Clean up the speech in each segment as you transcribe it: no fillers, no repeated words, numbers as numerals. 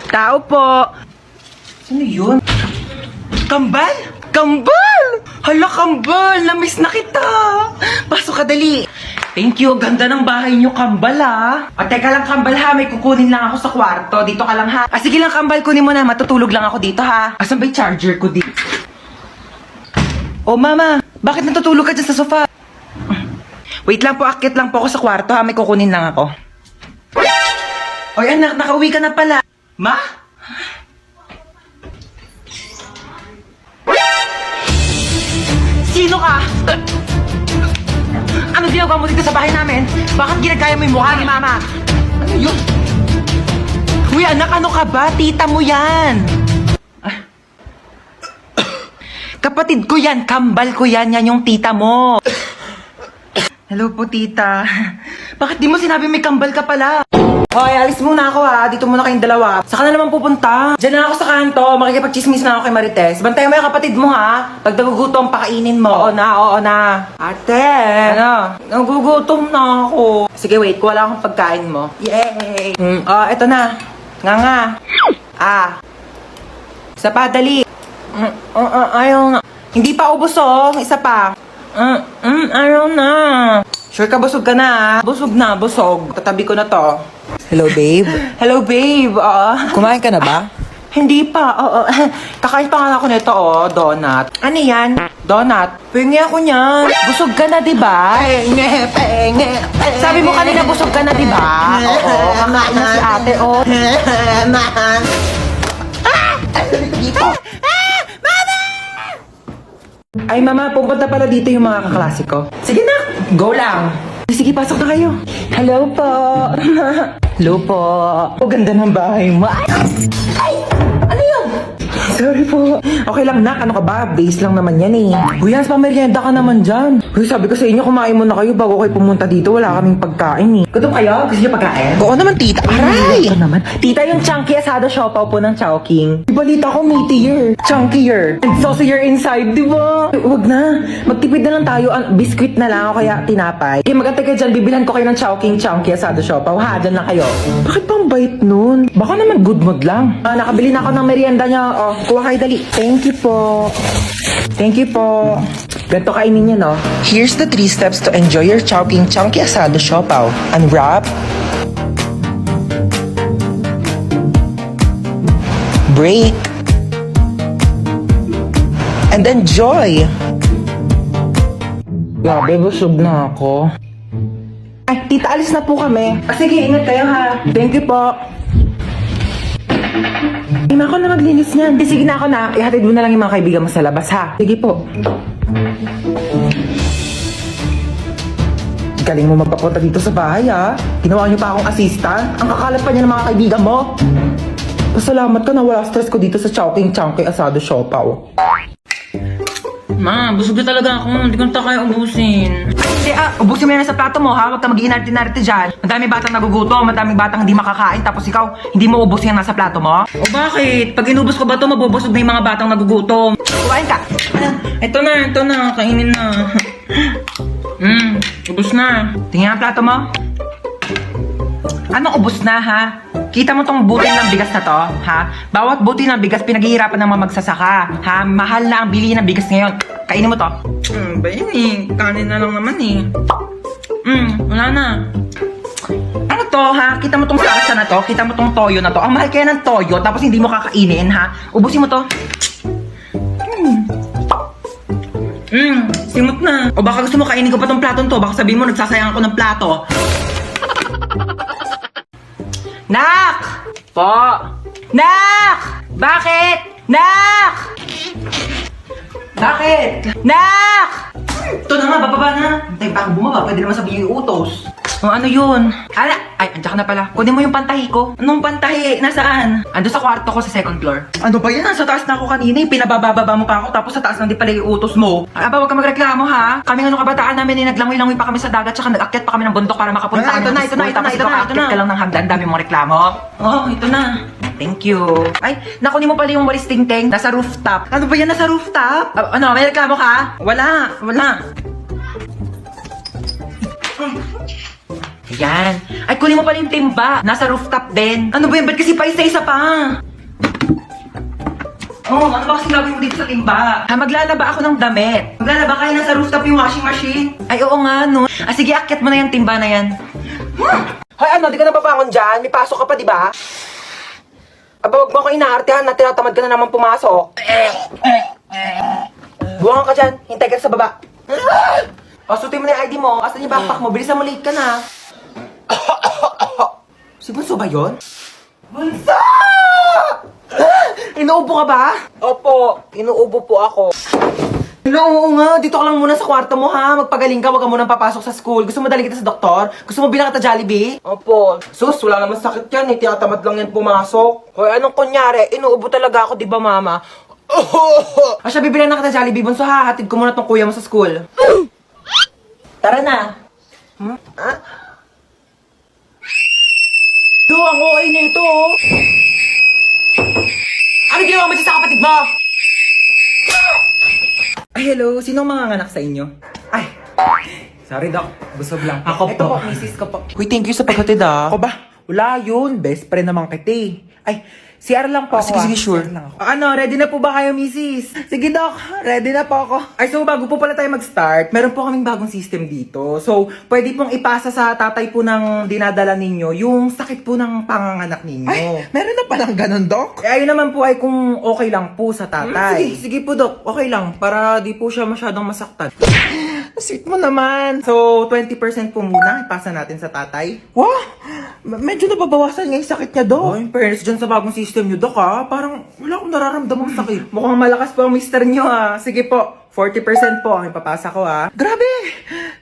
Tao po. Sino yun? Kambal? Kambal! Hala, Kambal! Namiss na kita! Pasok ka, dali! Thank you. Ganda ng bahay niyo, Kambal, ha? O, teka lang, Kambal, ha? May kukunin lang ako sa kwarto. Dito ka lang, ha? Sige lang, Kambal. Kunin mo na. Matutulog lang ako dito, ha? Asan ba yung charger ko dito? Oh, Mama. Bakit natutulog ka dyan sa sofa? Wait lang po. Akit lang po ako sa kwarto, ha? May kukunin lang ako. Oy, anak. Nakauwi ka na pala. Ma? Sino ka? Ano ginagawa mo dito sa bahay namin? Bakit ginagaya mo yung mukha ni Mama? Ano yun? Uy, anak, ano ka ba? Tita mo yan. Kapatid ko yan. Kambal ko yan. Yan yung tita mo. Hello po, tita. Bakit di mo sinabi may kambal ka pala? Hoy, alis muna ako, ha. Dito muna kayong dalawa. Saan ka na naman pupunta? Diyan na ako sa kanto. Makikipag-chismis na ako kay Marites. Bantayan mo yung kapatid mo, ha. Pag nagugutom, pakainin mo. Oo na. Ate! Ano? Nagugutom na ako. Sige, wait. Kuha lang akong pagkain mo. Yay! Eto na. Nga. Isa pa, dali. Ayaw na. Hindi pa ubos, oh. Isa pa. Ayaw na. Sure ka, busog ka na, ha? Busog na, busog. Tatabi ko na to. Hello, babe. Hello, babe. Kumain ka na ba? Hindi pa. Kakain pa nga ako nito, donut. Ano yan? Donut. Pengi ako niyan. Busog ka na, diba? Penge. Sabi mo kanina busog ka na, diba? Oo, kakain na si ate, Dito. Ay, Mama, pupunta pala dito yung mga kaklase ko. Sige na, go lang. Sige, pasok na kayo. Hello po. Hello po. O, ganda ng bahay mo. Ay! Ano yun? Sorry po. Okay lang, nak. Ano ka ba? Base lang naman yan, eh. Uy, Hans, pamerienda ka naman dyan. Uy, sabi ko sa inyo, kumain muna kayo bago kayo pumunta dito. Wala kaming pagkain, eh. Gutom kayo? Gusto niyo pagkain? Oo naman, tita. Aray! Ito naman. Tita, yung chunky asado siopaw po ng Chowking. Balita ko, meatier. Chunkier. And saucier inside, di ba? Huwag na. Magtipid na lang tayo. Biscuit na lang o kaya tinapay. Okay, magantay kayo dyan. Bibilhan ko kayo ng Chowking chunky asado siopaw. Ha, dyan lang kayo. Bakit pang bait nun? Baka naman good mood lang. Nakabili na ako ng merienda niya. Kuha kayo dali. Thank you po. Thank you po. Ganito kainin niya, no? Here's the 3 steps to enjoy your Chowking Chunky Asado Siopaw. Unwrap. Break. And enjoy. Grabe, busog na ako. Ay, tita, alis na po kami. Sige, ingat kayo, ha. Thank you po. Ay, ako na maglinis niyan. Sige na ako na. Ihatid mo na lang yung mga kaibigan mo sa labas, ha. Sige po. Galing mo magpapunta dito sa bahay, ha. Ginawa niyo pa akong assistant. Ang kakalat pa niya ng mga kaibigan mo. Pasalamat ka na wala stress ko dito sa Chowking Chunky Asado Siopaw. Ma, busog na talaga ako. Hindi ko na kaya ubusin. Hindi, ubusin mo yan sa plato mo, ha? Huwag ka mag-iinarte-narte dyan. Madami batang nagugutom, madaming batang hindi makakain, tapos ikaw, hindi mo ubus yan nasa plato mo? O bakit? Pag inubos ko ba ito, mabubusog na yung mga batang nagugutom. Kumain ka. Ito na. Kainin na. Ubos na. Tingnan ang plato mo. Anong ubos na, ha? Kita mo tong butil ng bigas na to, ha? Bawat butil ng bigas, pinaghihirapan ng mga magsasaka, ha? Mahal na ang bilihin ng bigas ngayon. Kainin mo to. Ba yun eh? Kanin na lang naman eh. Wala na. Ano to, ha? Kita mo tong salsa na to? Kita mo tong toyo na to? Ang mahal kaya ng toyo, tapos hindi mo kakainin, ha? Ubusin mo to. Simot na. O baka gusto mo kainin ko pa tong platong to. Baka sabihin mo nagsasayang ako ng plato. Nak! Po. Nak! Bakit? Nak! Bakit? Nak! Ito na nga, bababa na. Hintay pa ako bumaba, pwede naman sabihin yung utos. O ano yun? Ay, andyan ka na pala. Kunin mo yung pantahi ko. Anong pantahi? Nasaan? Ando sa kwarto ko sa second floor. Ano ba yan? Nasa taas na ako kanina. Pinabababa mo pa ako tapos sa taas na di pala yung utos mo. Aba, huwag ka magreklamo, ha? Kaming ano kabataan namin, naglangoy-langoy pa kami sa dagat, tsaka nag-akyat pa kami ng bundok para makapunta kami ng school. Tapos ikaw aakyat ka lang ng hagdan, dami mong reklamo. Oh, ito na. Thank you. Ay, nakunin mo pala yung walis ting-ting. Nasa rooftop. Ano ba yan? Nasa rooftop? Ano, may reklamo ka? Wala. Ayan. Ay, kunin mo pala yung timba. Nasa rooftop din. Ano ba yan? Ba't kasi pa isa-isa pa? Oh, ano ba kasi gagawin mo dito sa timba? Maglalaba ako ng damit. Maglalaba kayo nasa rooftop yung washing machine. Ay, oo nga, no. Sige, akyat mo na yung timba na yan. Hoy, ano, di ka na babangon dyan? May pasok ka pa, di ba? Aba, wag mo ako inaartehan na tinatamad ka na naman pumasok. Buwangan ka dyan. Hintay ka sa baba. Pasutin mo na yung ID mo. Asan yung backpack mo? Bilisan mo, late ka na. Si Bunso ba yun? Bunso! Inuubo ka ba? Opo, inuubo po ako. Oo nga, dito ka lang muna sa kwarto mo ha. Magpagaling ka, wag ka munang papasok sa school. Gusto mo daling kita sa doktor? Gusto mo bilang kita Jollibee? Opo. Sus, wala naman sakit yan. Tinatamad lang yan pumasok. Hoy, anong kunyari? Inuubo talaga ako, di ba mama? Siya, bibilang na kita Jollibee. Bunso ha, hatid ko muna tong kuya mo sa school. Tara na. Ha? Yo, ang OA na ito, oh. Ano ginawa mo dyan sa kapatid mo? Ay, hello. Sino ang manganganak sa inyo? Ay, sorry, Doc. Busog lang. Ako Ito po. po, misis ko po. Uy, thank you sa paghatid, ah. Ako ba? Wala yun. Best friend naman kita eh. Ay, CR lang po ako. sige, sure. CR lang ako. Ano, ready na po ba kayo, misis? Sige, Doc. Ready na po ako. Ay, so bago po pala tayo mag-start, meron po kaming bagong system dito. So, pwede pong ipasa sa tatay po ng dinadala ninyo yung sakit po ng panganganak ninyo. Ay, meron na palang ganun, Doc? Eh, ayun naman po ay kung okay lang po sa tatay. Sige, sige po, Dok. Okay lang. Para di po siya masyadong masaktan. Sweet mo naman. So, 20% po muna ipasa natin sa tatay. Wow! Medyo nababawasan nga yung sakit niya, Doc. Oh, in fairness dyan sa bagong system nyo, Dok, ha? Parang wala akong nararamdamang sakit. Mukhang malakas po ang mister nyo, ha? Sige po, 40% po ang ipapasa ko, ha? Grabe!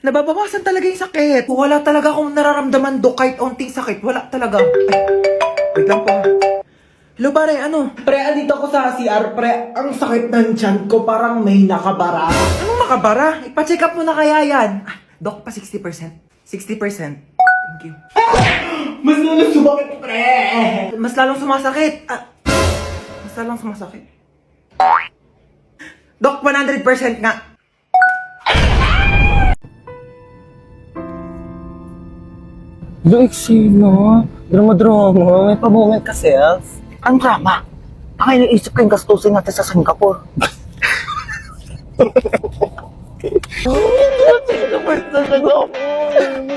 Nababawasan talaga yung sakit. Wala talaga akong nararamdaman, Dok, kahit onting sakit. Wala talaga. Ay, wait lang po. Hello, pare, ano? Pre, andito ako sa CR, pre. Ang sakit ng tiyan ko, parang may nakabara. Anong makabara? Ipa-check up mo na kaya yan. Ah, Dok, pa 60%. 60%. Thank you. Mas lalo sumakit, pre! Mas lalong sumasakit. Mas lalong sumasakit. Dok, 100% nga. Luigi, no? Drama-drama. May pa-moment ka, self. Ang drama? Baka iniisip ko yung gastusin natin sa Singapore.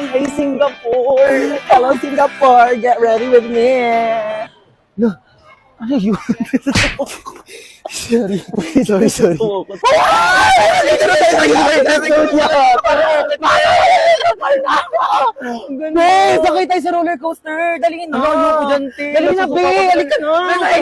Hey, Singapore! Hello, Singapore! Get ready with me! No, ano yun? Sorry. Be, sakay tayo sa roller coaster. Dali na. Ayoko dyan, te. Dali na, be. Halika na. Ay,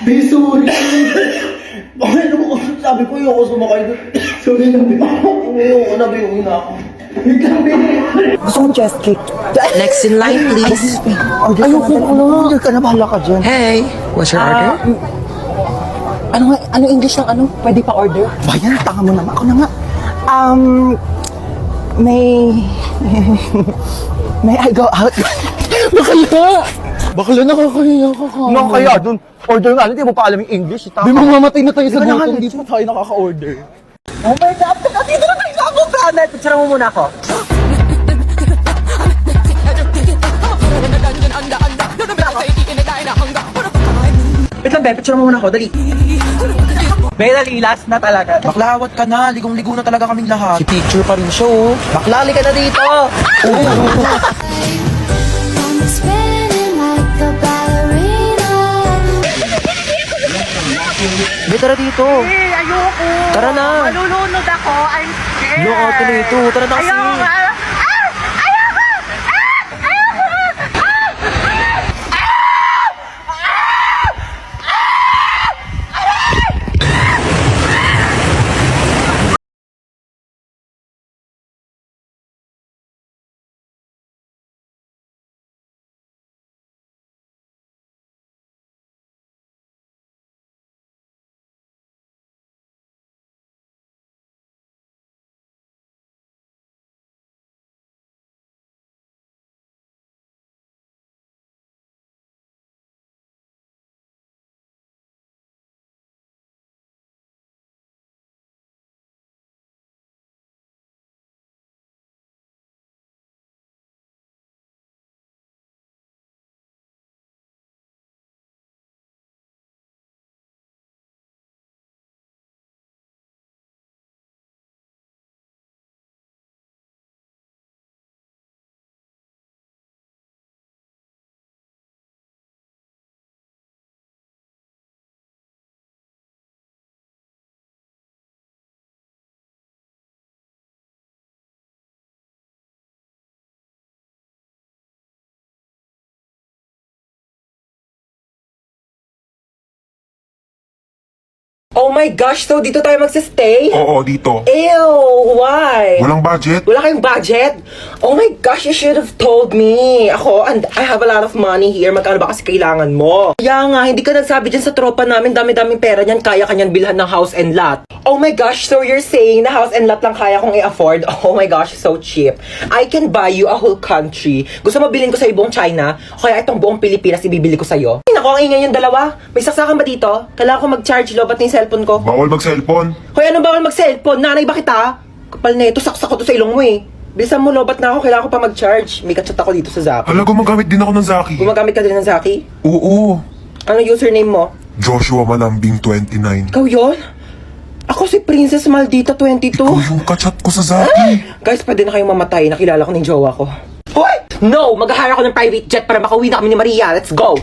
Be, sorry. Bakit naman ako? Sabi ko yung ako sumakay doon. Sorry na, be. Ayoko na, be. Uwi na ako. Wait lang, be. Gusto kong chest kick. Next in line, please. Ayoko na. Order ka na, bahala ka dyan. Hey, what's your order? Ano English ng ano? Pwede pa order? Bayan, tanga mo naman. Ako na nga. May I go out? Bakla nakakahiya ka ka. Nakakahiya dun. Order nga, hindi mo pa alam yung English. Di mo mamatay na tayo sa gutom. Hindi pa tayo nakaka-order. Oh my God! Dito na tayo sa abogada. Picture mo muna ako. Wait lang, be. Picture mo muna ako. Dali. Be, dali, last na talaga. Baklawat ka na. Ligong-ligo na talaga kaming lahat. Si picture pa rin siya, oh. Baklali ka na dito! Spinning like a ballerina. Be, tara dito. Ayoko. Tara na. Malulunod ako. I'm scared. Yung ate na ito. Tara na kasi. Ayoko. Oh my gosh, so dito tayo magsistay? Oo, dito. Ew, why? Walang budget? Wala kayong budget? Oh my gosh, you should have told me. Ako, and I have a lot of money here. Magkano ba kasi kailangan mo? Kaya nga, hindi ka nagsabi dyan sa tropa namin. Dami-daming pera niyan. Kaya kanyan bilhan ng house and lot. Oh my gosh, so you're saying na house and lot lang kaya kong i-afford? Oh my gosh, so cheap. I can buy you a whole country. Gusto mo bilhin ko sa buong China? O kaya itong buong Pilipinas ibibili ko sa'yo? Ay, naku, ang ingay yung dalawa. May saksakan ba dito? Kailangan ko mag-charge lobat ng cellphone ko. Bawal mag-cellphone. Hoy, ano bawal mag-cellphone? Nanay ba kita? Kapal na ito, saksak ko to sa ilong mo eh. Bilisan mo, lobat na ako. Kailangan ko pa mag-charge. May kachat ako dito sa Zaki. Hala, gumagamit din ako ng Zaki. Gumagamit ka din ng Zaki? Oo. Ano username mo? Joshua Malambing 29. Ikaw yun? Ako si Princess Maldita 22. Ikaw yung kachat ko sa Zaki. Guys, pwede na kayong mamatay. Nakilala ko ng jowa ko. Hoy! No! Mag-hire ako ng private jet para makauwi na kami ni Maria. Let's go!